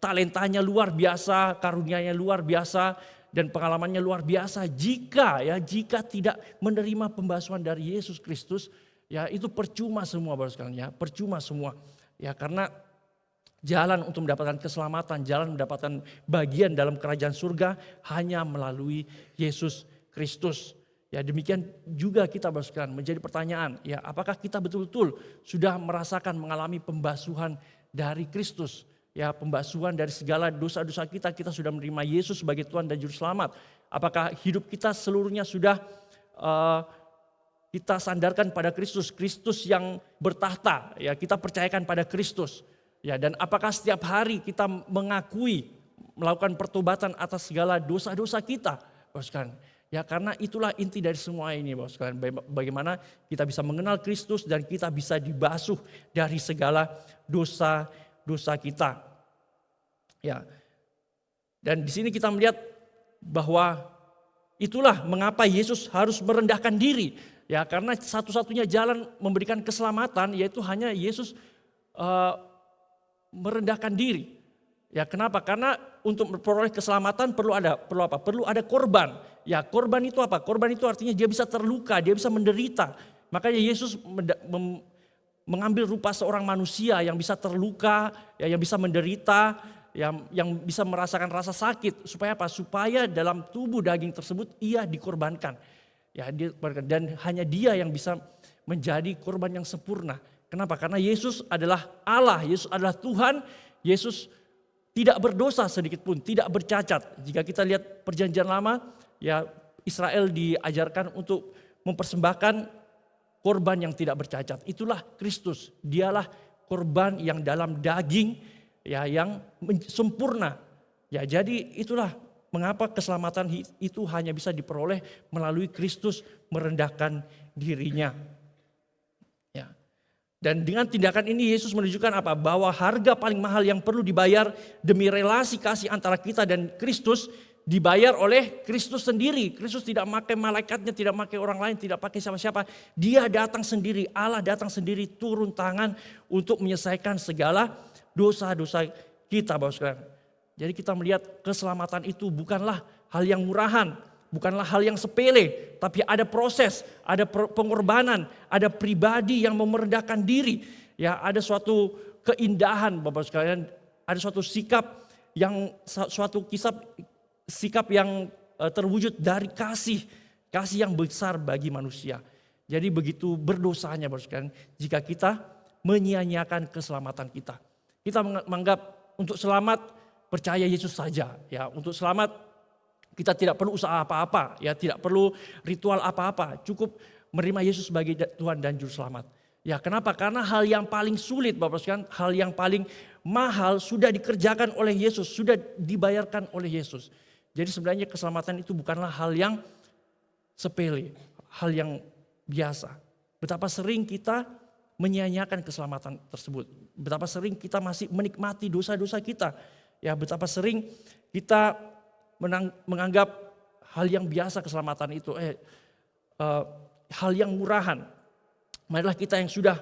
talentanya luar biasa, karunianya luar biasa, dan pengalamannya luar biasa, jika tidak menerima pembasuhan dari Yesus Kristus, ya itu percuma semua Bapak sekalian ya, percuma semua. Ya, karena jalan untuk mendapatkan keselamatan, jalan mendapatkan bagian dalam kerajaan surga hanya melalui Yesus Kristus. Ya, demikian juga kita Bapak sekalian, menjadi pertanyaan, ya apakah kita betul-betul sudah merasakan mengalami pembasuhan dari Kristus? Ya, pembasuhan dari segala dosa-dosa kita sudah menerima Yesus sebagai Tuhan dan Juru Selamat. Apakah hidup kita seluruhnya sudah kita sandarkan pada Kristus, Kristus yang bertahta, ya kita percayakan pada Kristus. Ya, dan apakah setiap hari kita melakukan pertobatan atas segala dosa-dosa kita, Bapak sekalian? Ya, karena itulah inti dari semua ini, Bapak sekalian. Bagaimana kita bisa mengenal Kristus dan kita bisa dibasuh dari segala dosa kita. Ya. Dan di sini kita melihat bahwa itulah mengapa Yesus harus merendahkan diri. Ya, karena satu-satunya jalan memberikan keselamatan yaitu hanya Yesus merendahkan diri. Ya, kenapa? Karena untuk memperoleh keselamatan perlu apa? Perlu ada korban. Ya, korban itu apa? Korban itu artinya dia bisa terluka, dia bisa menderita. Makanya Yesus mengambil rupa seorang manusia yang bisa terluka, ya, yang bisa menderita, yang bisa merasakan rasa sakit. Supaya apa? Supaya dalam tubuh daging tersebut ia dikorbankan. Ya, dan hanya dia yang bisa menjadi korban yang sempurna. Kenapa? Karena Yesus adalah Allah, Yesus adalah Tuhan, Yesus tidak berdosa sedikit pun, tidak bercacat. Jika kita lihat perjanjian lama, ya Israel diajarkan untuk mempersembahkan korban yang tidak bercacat. Itulah Kristus, dialah korban yang dalam daging, ya yang sempurna. Ya, jadi itulah mengapa keselamatan itu hanya bisa diperoleh melalui Kristus merendahkan dirinya. Ya. Dan dengan tindakan ini Yesus menunjukkan apa? Bahwa harga paling mahal yang perlu dibayar demi relasi kasih antara kita dan Kristus dibayar oleh Kristus sendiri. Kristus tidak pakai malaikatnya, tidak pakai orang lain, tidak pakai siapa-siapa. Dia datang sendiri, Allah datang sendiri turun tangan untuk menyelesaikan segala dosa-dosa kita, Bapak sekalian. Jadi kita melihat keselamatan itu bukanlah hal yang murahan, bukanlah hal yang sepele, tapi ada proses, ada pengorbanan, ada pribadi yang merendahkan diri. Ya, ada suatu keindahan, Bapak sekalian, ada suatu sikap yang terwujud dari kasih yang besar bagi manusia. Jadi begitu berdosanya, Bapak sekalian, jika kita menyia-nyiakan keselamatan kita. Kita menganggap untuk selamat percaya Yesus saja, ya. Untuk selamat kita tidak perlu usaha apa-apa, ya, tidak perlu ritual apa-apa, cukup menerima Yesus sebagai Tuhan dan Juru Selamat. Ya, kenapa? Karena hal yang paling sulit, Bapak sekalian, hal yang paling mahal sudah dikerjakan oleh Yesus, sudah dibayarkan oleh Yesus. Jadi sebenarnya keselamatan itu bukanlah hal yang sepele, hal yang biasa. Betapa sering kita menyia-nyiakan keselamatan tersebut. Betapa sering kita masih menikmati dosa-dosa kita. Ya, betapa sering kita menganggap hal yang biasa keselamatan itu hal yang murahan. Marilah kita yang sudah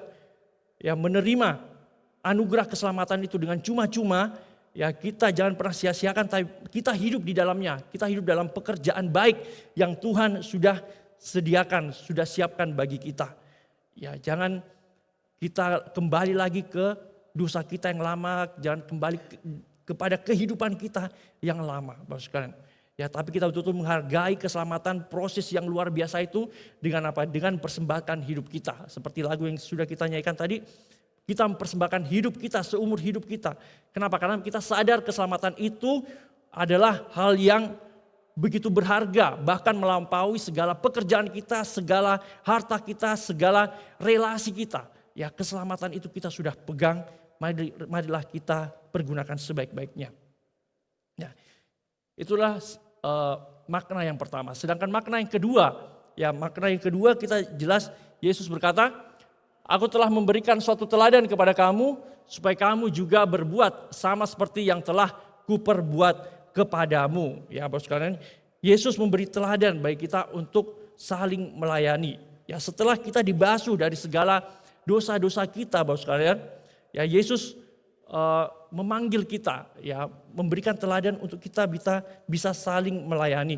ya menerima anugerah keselamatan itu dengan cuma-cuma, ya kita jangan pernah sia-siakan, tapi kita hidup di dalamnya. Kita hidup dalam pekerjaan baik yang Tuhan sudah sediakan, sudah siapkan bagi kita. Ya, jangan kita kembali lagi ke dosa kita yang lama, jangan kembali kepada kehidupan kita yang lama, Bapak sekalian. Ya, tapi kita betul-betul menghargai keselamatan, proses yang luar biasa itu dengan apa? Dengan persembahkan hidup kita. Seperti lagu yang sudah kita nyanyikan tadi, kita mempersembahkan hidup kita, seumur hidup kita. Kenapa? Karena kita sadar keselamatan itu adalah hal yang begitu berharga, bahkan melampaui segala pekerjaan kita, segala harta kita, segala relasi kita. Ya, keselamatan itu kita sudah pegang, marilah kita pergunakan sebaik-baiknya. Ya, itulah makna yang pertama. Sedangkan makna yang kedua, kita jelas Yesus berkata, "Aku telah memberikan suatu teladan kepada kamu supaya kamu juga berbuat sama seperti yang telah kuperbuat kepadamu." Ya, Bapak sekalian, Yesus memberi teladan bagi kita untuk saling melayani. Ya, setelah kita dibasuh dari segala dosa-dosa kita, Bapak sekalian, ya Yesus memanggil kita, ya memberikan teladan untuk kita bisa saling melayani.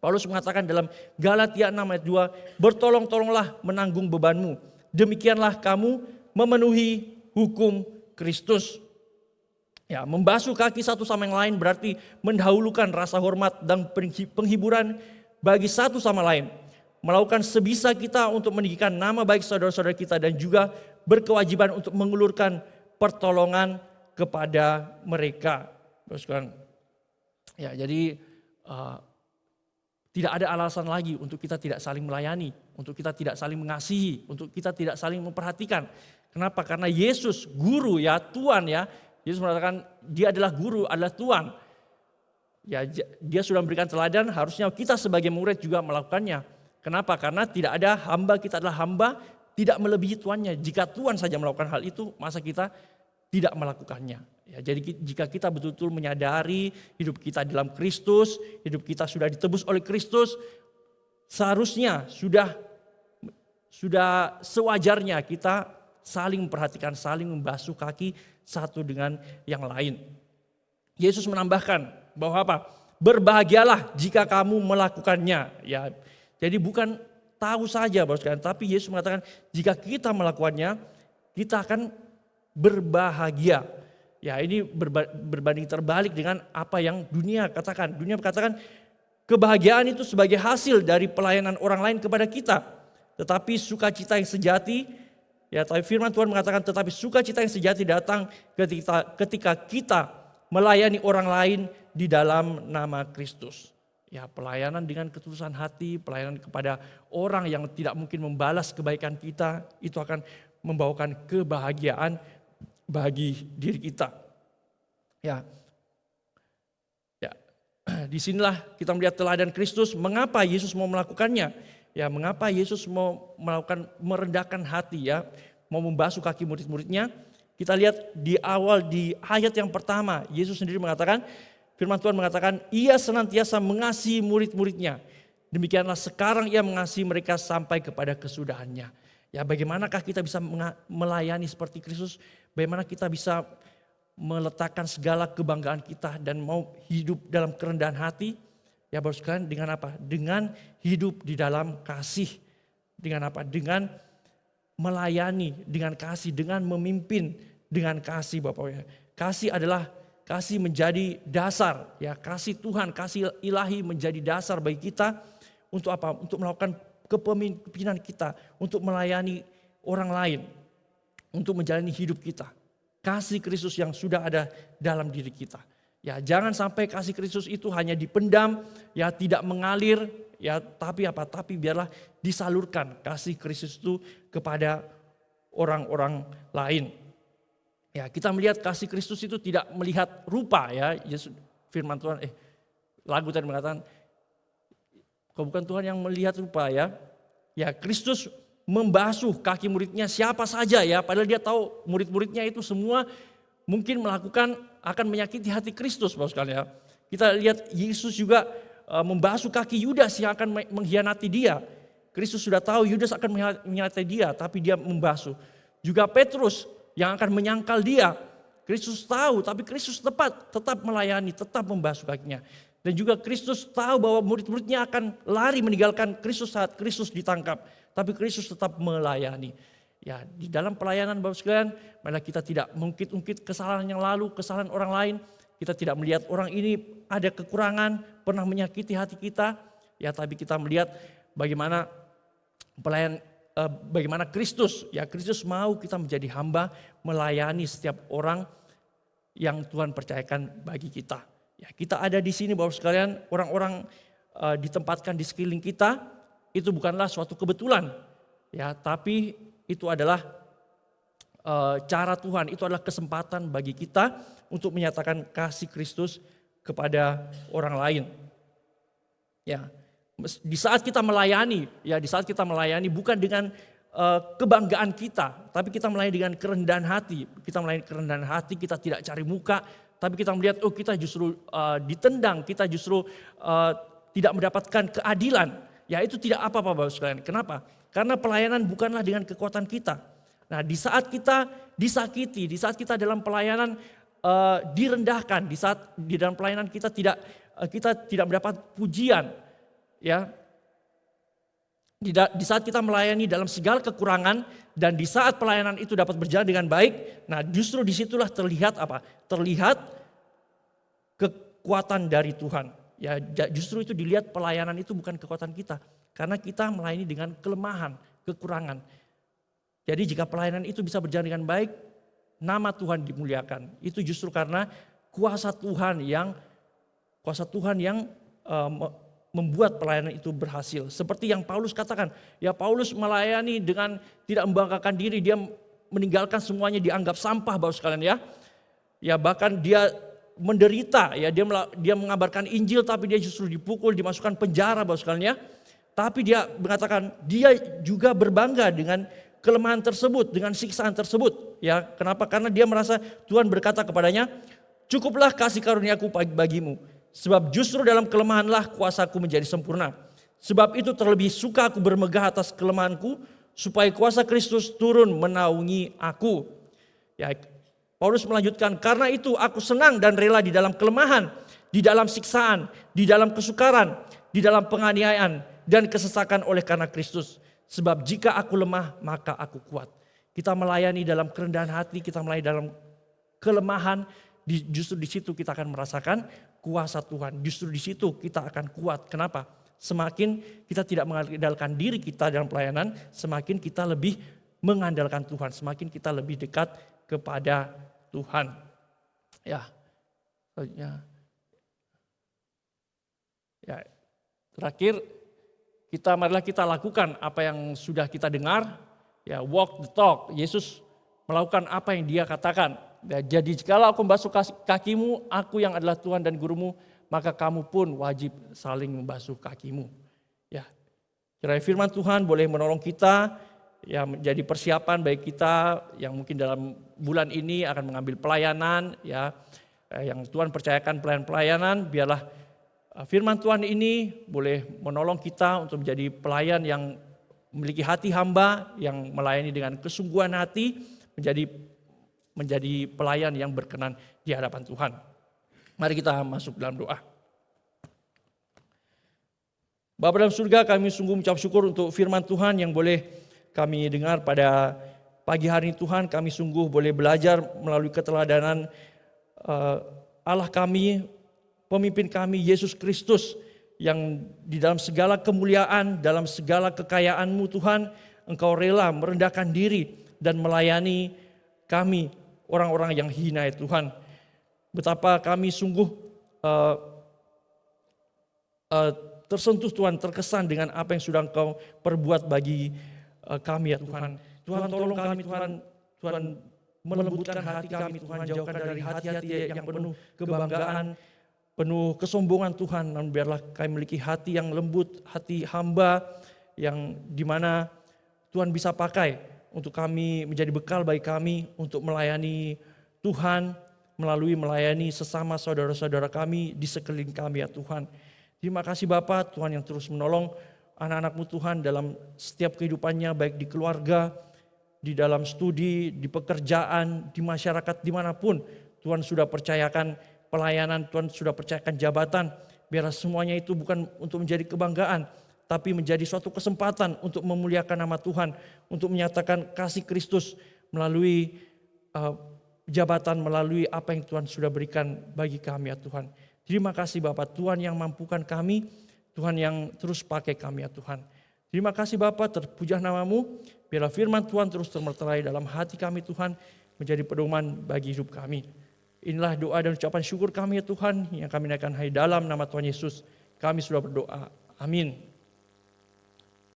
Paulus mengatakan dalam Galatia 6 ayat 2, "Bertolong-tolonglah menanggung bebanmu. Demikianlah kamu memenuhi hukum Kristus." Ya, membasuh kaki satu sama yang lain berarti mendahulukan rasa hormat dan penghiburan bagi satu sama lain. Melakukan sebisa kita untuk meninggikan nama baik saudara-saudara kita dan juga berkewajiban untuk mengulurkan pertolongan kepada mereka. Ya, jadi tidak ada alasan lagi untuk kita tidak saling melayani, untuk kita tidak saling mengasihi, untuk kita tidak saling memperhatikan. Kenapa? Karena Yesus guru, ya Tuhan, ya. Yesus mengatakan dia adalah guru, adalah Tuhan. Ya, dia sudah memberikan teladan, harusnya kita sebagai murid juga melakukannya. Kenapa? Karena tidak ada hamba, kita adalah hamba, tidak melebihi tuannya. Jika Tuhan saja melakukan hal itu, masa kita tidak melakukannya. Ya, jadi jika kita betul-betul menyadari hidup kita dalam Kristus, hidup kita sudah ditebus oleh Kristus, seharusnya sudah sewajarnya kita saling memperhatikan, saling membasuh kaki satu dengan yang lain. Yesus menambahkan bahwa apa? Berbahagialah jika kamu melakukannya. Ya, jadi bukan tahu saja, Bapak sekalian, tapi Yesus mengatakan jika kita melakukannya, kita akan berbahagia. Ya, ini berbanding terbalik dengan apa yang dunia katakan. Dunia katakan kebahagiaan itu sebagai hasil dari pelayanan orang lain kepada kita. Tetapi sukacita yang sejati, ya, tapi firman Tuhan mengatakan tetapi sukacita yang sejati datang ketika kita melayani orang lain di dalam nama Kristus. Ya, pelayanan dengan ketulusan hati, pelayanan kepada orang yang tidak mungkin membalas kebaikan kita, itu akan membawakan kebahagiaan bagi diri kita. Ya, disinilah kita melihat teladan Kristus. Mengapa Yesus mau melakukannya? Ya, mengapa Yesus mau melakukan merendahkan hati, ya, mau membasuh kaki murid-muridnya? Kita lihat di awal di ayat yang pertama, Yesus sendiri mengatakan, firman Tuhan mengatakan, ia senantiasa mengasihi murid-muridnya. Demikianlah sekarang ia mengasihi mereka sampai kepada kesudahannya. Ya, bagaimanakah kita bisa melayani seperti Kristus? Bagaimana kita bisa meletakkan segala kebanggaan kita dan mau hidup dalam kerendahan hati? Ya Bapak sekalian, dengan apa? Dengan hidup di dalam kasih. Dengan apa? Dengan melayani, dengan kasih, dengan memimpin, dengan kasih Bapak. Kasih adalah kasih menjadi dasar, ya kasih Tuhan, kasih ilahi menjadi dasar bagi kita untuk apa? Untuk melakukan kepemimpinan kita, untuk melayani orang lain, untuk menjalani hidup kita. Kasih Kristus yang sudah ada dalam diri kita. Ya, jangan sampai kasih Kristus itu hanya dipendam, ya tidak mengalir, ya tapi apa? Tapi biarlah disalurkan kasih Kristus itu kepada orang-orang lain. Ya, kita melihat kasih Kristus itu tidak melihat rupa, ya. Yesus, firman Tuhan, lagu tadi mengatakan, kau bukan Tuhan yang melihat rupa, ya. Ya, Kristus membasuh kaki muridnya siapa saja, ya. Padahal dia tahu murid-muridnya itu semua mungkin melakukan akan menyakiti hati Kristus, Bapak sekalian, ya. Kita lihat Yesus juga membasuh kaki Yudas yang akan mengkhianati dia. Kristus sudah tahu Yudas akan mengkhianati dia, tapi dia membasuh. Juga Petrus yang akan menyangkal dia. Kristus tahu, tapi Kristus tetap melayani, tetap membasuh kakinya. Dan juga Kristus tahu bahwa murid-muridnya akan lari meninggalkan Kristus saat Kristus ditangkap. Tapi Kristus tetap melayani. Ya, di dalam pelayanan Bapak sekalian, malah kita tidak mengungkit-ungkit kesalahan yang lalu, kesalahan orang lain. Kita tidak melihat orang ini ada kekurangan, pernah menyakiti hati kita. Ya, tapi kita melihat bagaimana bagaimana Kristus, ya Kristus mau kita menjadi hamba, melayani setiap orang yang Tuhan percayakan bagi kita. Ya, kita ada di sini Bapak sekalian, orang-orang ditempatkan di sekeliling kita, itu bukanlah suatu kebetulan, ya, tapi itu adalah cara Tuhan, itu adalah kesempatan bagi kita untuk menyatakan kasih Kristus kepada orang lain. Ya, di saat kita melayani, ya di saat kita melayani bukan dengan kebanggaan kita, tapi kita melayani dengan kerendahan hati. Kita melayani kerendahan hati, kita tidak cari muka, tapi kita melihat kita justru ditendang, kita justru tidak mendapatkan keadilan. Ya itu tidak apa-apa Bapak sekalian. Kenapa? Karena pelayanan bukanlah dengan kekuatan kita. Nah di saat kita disakiti, di saat kita dalam pelayanan direndahkan, di saat di dalam pelayanan kita tidak mendapat pujian, ya. Di saat kita melayani dalam segala kekurangan dan di saat pelayanan itu dapat berjalan dengan baik, nah justru disitulah terlihat apa? Terlihat kekuatan dari Tuhan. Ya justru itu dilihat pelayanan itu bukan kekuatan kita, karena kita melayani dengan kelemahan, kekurangan. Jadi jika pelayanan itu bisa berjalan dengan baik, nama Tuhan dimuliakan. Itu justru karena kuasa Tuhan yang membuat pelayanan itu berhasil. Seperti yang Paulus katakan, ya Paulus melayani dengan tidak membanggakan diri, dia meninggalkan semuanya dianggap sampah Bapak sekalian ya. Ya bahkan dia menderita, ya dia mengabarkan Injil tapi dia justru dipukul, dimasukkan penjara Bapak sekalian ya. Tapi dia mengatakan dia juga berbangga dengan kelemahan tersebut, dengan siksaan tersebut. Ya, kenapa? Karena dia merasa Tuhan berkata kepadanya, "Cukuplah kasih karuniaku bagimu. Sebab justru dalam kelemahanlah kuasaku menjadi sempurna. Sebab itu terlebih suka aku bermegah atas kelemahanku, supaya kuasa Kristus turun menaungi aku." Ya, Paulus melanjutkan, "Karena itu aku senang dan rela di dalam kelemahan, di dalam siksaan, di dalam kesukaran, di dalam penganiayaan dan kesesakan oleh karena Kristus. Sebab jika aku lemah, maka aku kuat." Kita melayani dalam kerendahan hati, kita melayani dalam kelemahan, justru di situ kita akan merasakan kuasa Tuhan. Justru di situ kita akan kuat. Kenapa? Semakin kita tidak mengandalkan diri kita dalam pelayanan, semakin kita lebih mengandalkan Tuhan, semakin kita lebih dekat kepada Tuhan. Ya, terakhir marilah kita lakukan apa yang sudah kita dengar. Ya, walk the talk. Yesus melakukan apa yang dia katakan. Ya, jadi jikalau aku membasuh kakimu, aku yang adalah Tuhan dan gurumu, maka kamu pun wajib saling membasuh kakimu. Ya, kiranya firman Tuhan boleh menolong kita, ya menjadi persiapan bagi kita yang mungkin dalam bulan ini akan mengambil pelayanan. Ya, yang Tuhan percayakan pelayanan, biarlah firman Tuhan ini boleh menolong kita untuk menjadi pelayan yang memiliki hati hamba, yang melayani dengan kesungguhan hati, menjadi pelayan yang berkenan di hadapan Tuhan. Mari kita masuk dalam doa. Bapa dalam surga, kami sungguh mengucap syukur untuk firman Tuhan yang boleh kami dengar pada pagi hari ini. Tuhan, kami sungguh boleh belajar melalui keteladanan Allah kami, pemimpin kami Yesus Kristus, yang di dalam segala kemuliaan, dalam segala kekayaan-Mu Tuhan, Engkau rela merendahkan diri dan melayani kami, orang-orang yang hina ya Tuhan. Betapa kami sungguh tersentuh Tuhan, terkesan dengan apa yang sudah Engkau perbuat bagi kami ya Tuhan. Tuhan tolong kami Tuhan melembutkan hati kami Tuhan, jauhkan dari hati-hati yang penuh kebanggaan, penuh kesombongan Tuhan. Dan biarlah kami memiliki hati yang lembut, hati hamba yang dimana Tuhan bisa pakai untuk kami menjadi bekal bagi kami untuk melayani Tuhan, melayani sesama saudara-saudara kami di sekeliling kami ya Tuhan. Terima kasih Bapa, Tuhan yang terus menolong anak-anak-Mu Tuhan dalam setiap kehidupannya, baik di keluarga, di dalam studi, di pekerjaan, di masyarakat, dimanapun Tuhan sudah percayakan pelayanan, Tuhan sudah percayakan jabatan. Biar semuanya itu bukan untuk menjadi kebanggaan, tapi menjadi suatu kesempatan untuk memuliakan nama Tuhan, untuk menyatakan kasih Kristus melalui jabatan, melalui apa yang Tuhan sudah berikan bagi kami ya Tuhan. Terima kasih Bapak, Tuhan yang mampukan kami, Tuhan yang terus pakai kami ya Tuhan. Terima kasih Bapa, terpujilah nama-Mu. Biarlah firman Tuhan terus termeterai dalam hati kami Tuhan, menjadi pedoman bagi hidup kami. Inilah doa dan ucapan syukur kami ya Tuhan, yang kami naikkan hai dalam nama Tuhan Yesus. Kami sudah berdoa. Amin.